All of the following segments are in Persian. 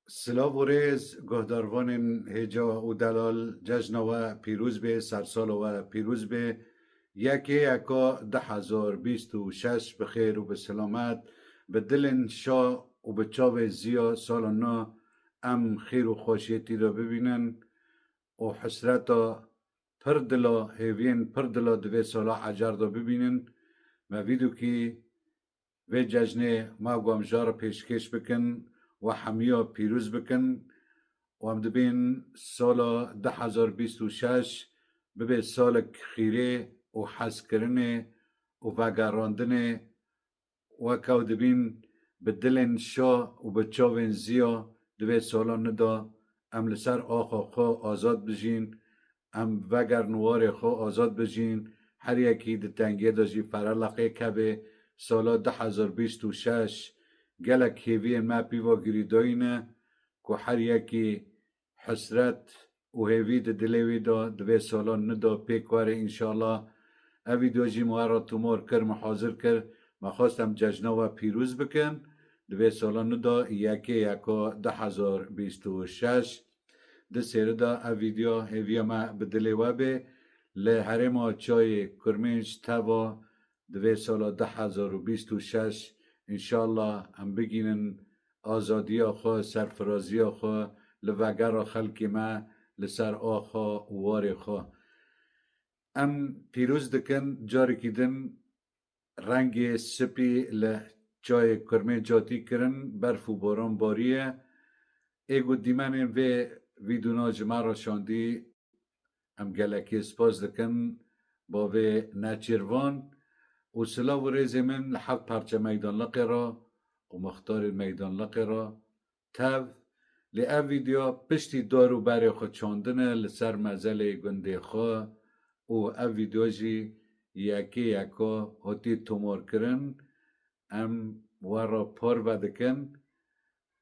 سلاو و ریز گهداروان هجا و دلال جشن و پیروز به سرسال و پیروز به یکی یکا 2026 بخیر و به سلامت به دلن شا و به چاو زیا سالنا ام خیر و خوشیتی را ببینن و حسرتا پر دلا هیوین پر دلا دوی سالا عجر را ببینن و ویدو که و جشنه ما گوامجار پیشکش بکن و همیا پیروز بکن و هم دبین سال 2026 ببین سال خیره و حس کرنه و وگراندنه و که دبین به دلن شا و به چاوین زیا دوی سالا ندا ام لسر آخا خو آزاد بجین ام وگر نوار خو آزاد بجین هر یکی ده تنگیه داجی فرالقه که به سالا 2026 گلک هیوی ما پیوا گریداینه که هر یکی حسرت و هیوی ده دلیوی دا دوی سالا ندا پیکواره انشاءالله اوی دوجی موارا تومور کر محاضر کر مخواستم ججنا و پیروز بکن دوی سالا ندا یکی یکا 2026 ده سیره دا اویدیو هیوی ما بدلیوه به لحره ما چای کرمینج توا دوی سالا 2026 انشالله هم بگینن آزادی آخوا سرفرازی آخوا لوگر خلقی ما لسر آخوا وار خوا ام پیروز دکن جاری کدن رنگ سپی لچای کرمه جاتی کرن برف و باران باریه ایگو دیمن ویدونا جمع را شاندی ام گلکی سپاس دکن با وی نچیروان و سلا و ریز من لحق پرچه میدان لقی را و مختار میدان لقی را تاو لی او ویدیو پشتی دارو بری خود چاندنه لسر مزل گنده خواه و او ویدیو جی یکی یکا هاتی تومار کرن ام وارا پار ودکن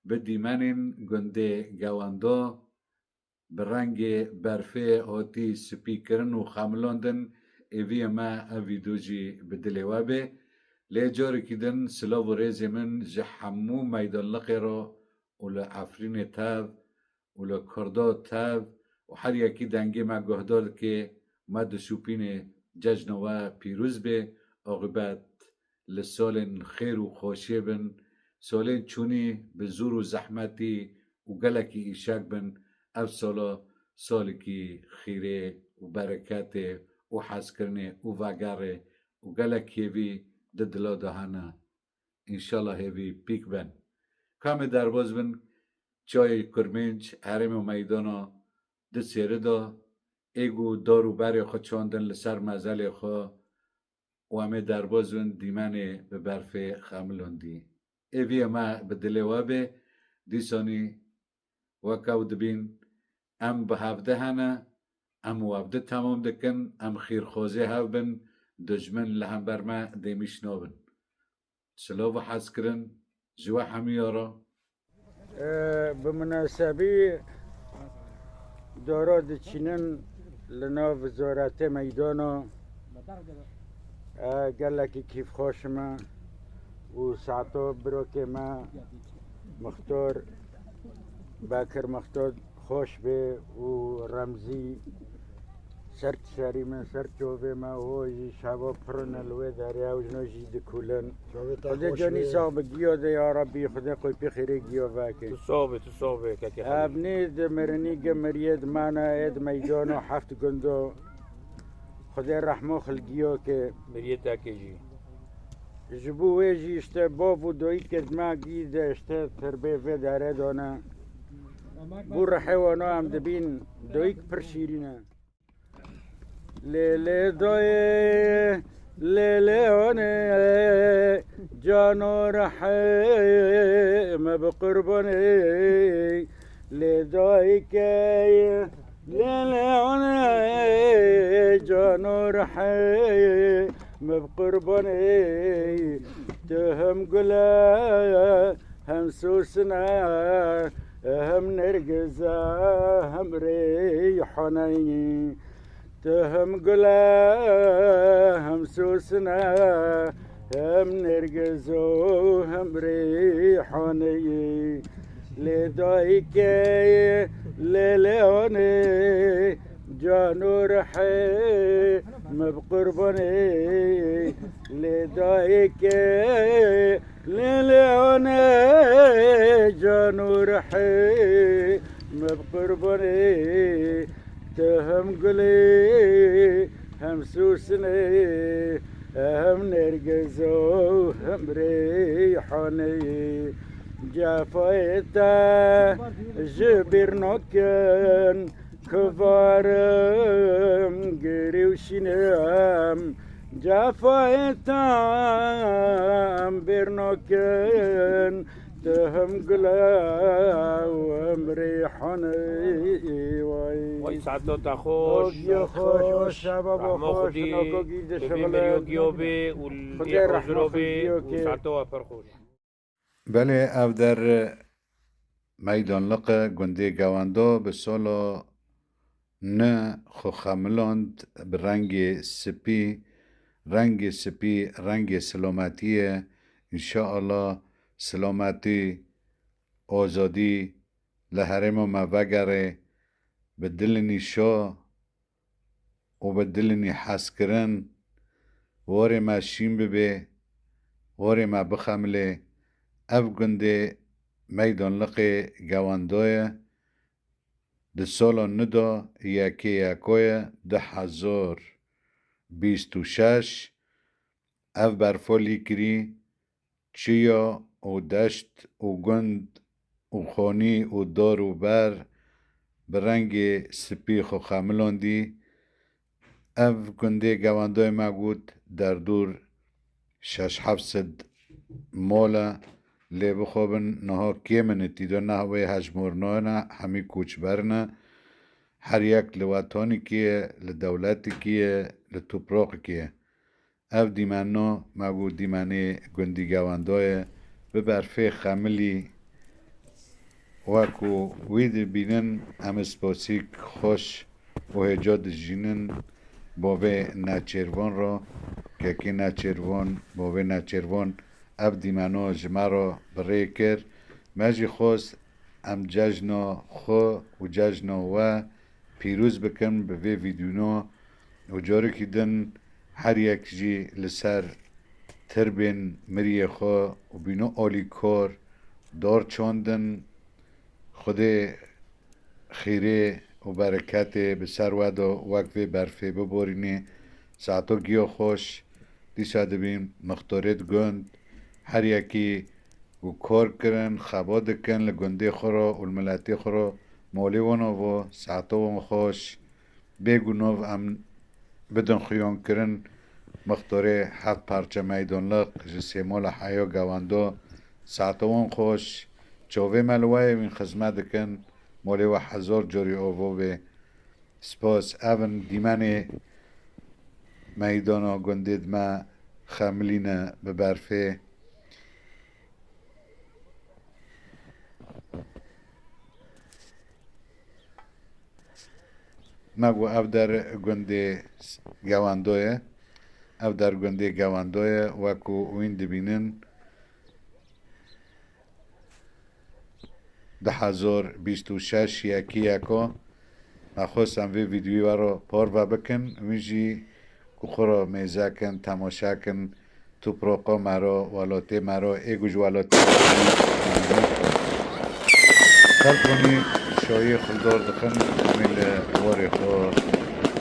به دیمنین گنده گواندا به رنگ برفه هاتی سپی کرن و خملاندن ایوی ما اویدو جی بدلیوه به لیجاری کدن سلا و ریز من جحمو میدان لقی را و لعفرین تاو و لکردا تاو و هر یکی دنگی ما گهدار که ما دشوپین ججن و پیروز به عاقبت لسال خیر و خوشی بن سالین چونی به زور و زحمتی و گلکی ایشک بن اف سالا سالی که خیره و برکت و حس کرنه و وگره و گلک هیوی ده دلا دهانه انشالله هیوی پیک بن کام درباز بن چای کرمنج حرم و میدانا ده سیره دا ایگو دارو بری خود چاندن لسر مزل خود و همه درباز بن دیمنه به برف خملاندی ایوی ما به دلوه به دیسانی وکاو دبین ام به هفته هنه ام وابده تمام دکن ام خیرخوازی هاو بن دجمن لهم برما دیمیش نابن سلاو حس کرن جوا همیارا بمناسبه داراد چینن لنا وزارت میدانا گلکی کیف خوشما و ساعتا برو که ما مختار باکر مختار خوش به و رمزی سرت شری من سرت جوه ما هوی شبا پرن الوه داری او جنوشی دکولن خدا جانی صاحب گیو ده یا ربی خدا کوی پخیره گیو واکن تو صابه که ابنی مرنی گمرید مانا اد میدانو هفت گندو خدا رحمو خلگیو که مریه تاکیجی جبو ویجی اشته بابو دوی کدما گیده اشته تربیه و داره دانه بور حیوانا هم دبین دویک پر شیرینه لیلی دوی لیلی آنه جانو رحم بقربانه لی دوی که لیلی آنه جانو رحم بقربانه تهم گله هم سوسنه هم نرجزة هم ريحاني تهم قلا هم سوسنا هم نرجزو هم ريحاني لدایی که لیلیانه جانو رحی مبقربانه لدایی که لیلیانه جانو رحی مبقربانه تهم قلي هم سوسني هم نرجزو هم ريحاني جافيتا جبر نوكن كفارم قري وشنام جافيتا برنوكن تهم قلا ومريحاني وای ساعتو تا خوش خوش شباب رحمه خوش خودی نکو گیز ببین شغل مریو گیوبه و خدای رحمه الحضروبه خودیو و که- ساعتو اپر خوش بله او در میدان لق گنده گواندو به سالا نه خو خملاند به رنگ سپی رنگ سلامتیه انشاءالله سلامتی آزادی لحرم ما وگره به دلنی شا و به دلنی حس کرن واره ما شیم ببه واره ما بخمله اف گنده میدان لقه گواندوه ده سالا ندا یکی یکوی 1026 اف برفالی کری چیا و دشت و گند و خانی و دار و بر برنگ سپی خو خاملاندی اف گنده گواندوی ما گود در دور 6-700 مالا لی بخوابن نها کیمنتی دو نهوی هجمورنانا همی کوچ برنا هر یک لوطانی کیه لدولتی کیه لطبراق کیه اف دیمنا مگو دیمنه گندی گواندای به برفه خملی وکو وید بینن ام سپاسیک خوش و هجاد جینن باوه نچروان را که نچروان باوه نچروان اف دیمنا جمرا بره کر مجی خواست ام ججنا خو و ججنا و پیروز بکن به ویدیونا و جاری که دن هر یک جی لسر تربین مریه خو و بینو آلی کار دار چاندن خود خیره و برکت به سر ودا وقت برفه ببارینه ساعتا گیا خوش دیسا دبین مختارت گند هر یکی و کار کرن خباد کن لگنده خورا و الملتی خورا مالی وانا و ساعتا و خوش بگو نو ام بدون خیان کرن مختاره 7 پرچه میدان لق جسی مال حیا گواندا ساعتا و خوش چاوه ملوه من خزمت کن مالی و 1000 جاری آوا به سپاس اون دیمن میدان گندید ما خملینه به برفه مگو او در گنده گواندوه وکو وین دبینن 1026 یکی یکا نخواستم وی ویدیوی رو پار و بکن ویجی که خورا میزه کن تماشا کن تو پروقا مرا ولاته مرا ایگوش ولاته خل کنی شایی خلدار دخن امیل واری خواه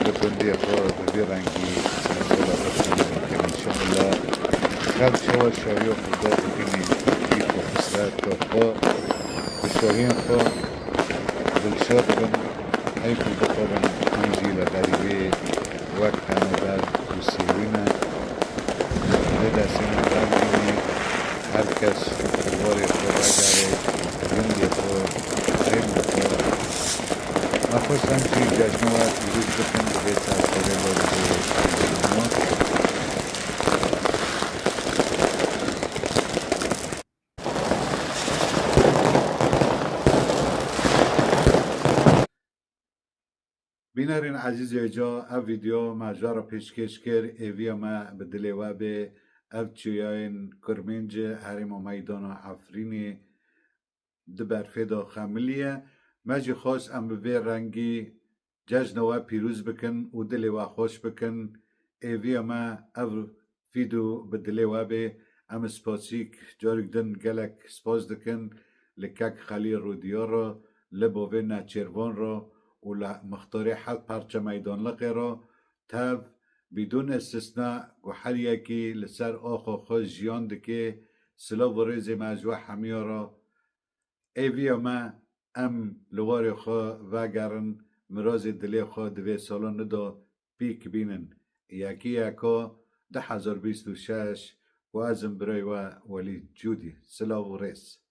بکنده خواه ببی رنگی سنسولا بکنی که انشاءالله خل شوا شایی خلدار دکنی کیف و خسرت تا خواه بشاهین خواه دلشاد بن ای خود بخوابن انجیل غریبه وقت هنبر و سیوینه دستین رنگینی هر کس واری خواه اگره گندی خواه خیلی خواه من خواستم چی جشنوات ویروز بکن به بیت سرساله بارده جشنوات بینرین عزیز ایجا او ویدیو مجرا را پیشکش کرد ایوی ما به دلیوه به او چیاین کرمینج حریم و میدان و افرینی دبر فدا خاملیه مجی خواست ام به رنگی جشن و پیروز بکن و دل و خوش بکن ایوی ما او فیدو بدلی و به ام سپاسیک جارک دن گلک سپاس دکن لکک خالی رو دیارا لبوه نچروان را و مختار حد پرچه میدان لقه را تب بدون استثناء و هر یکی لسر آخو خوش جیان دکه سلا و ریز مجوع همیا را ایوی ما ام لوار خوا وگرن مراز دلی خوا دوی سالان ندا پیک بینن یکی یکا 2026 و ازم برای و ولی جودی سلا و ریز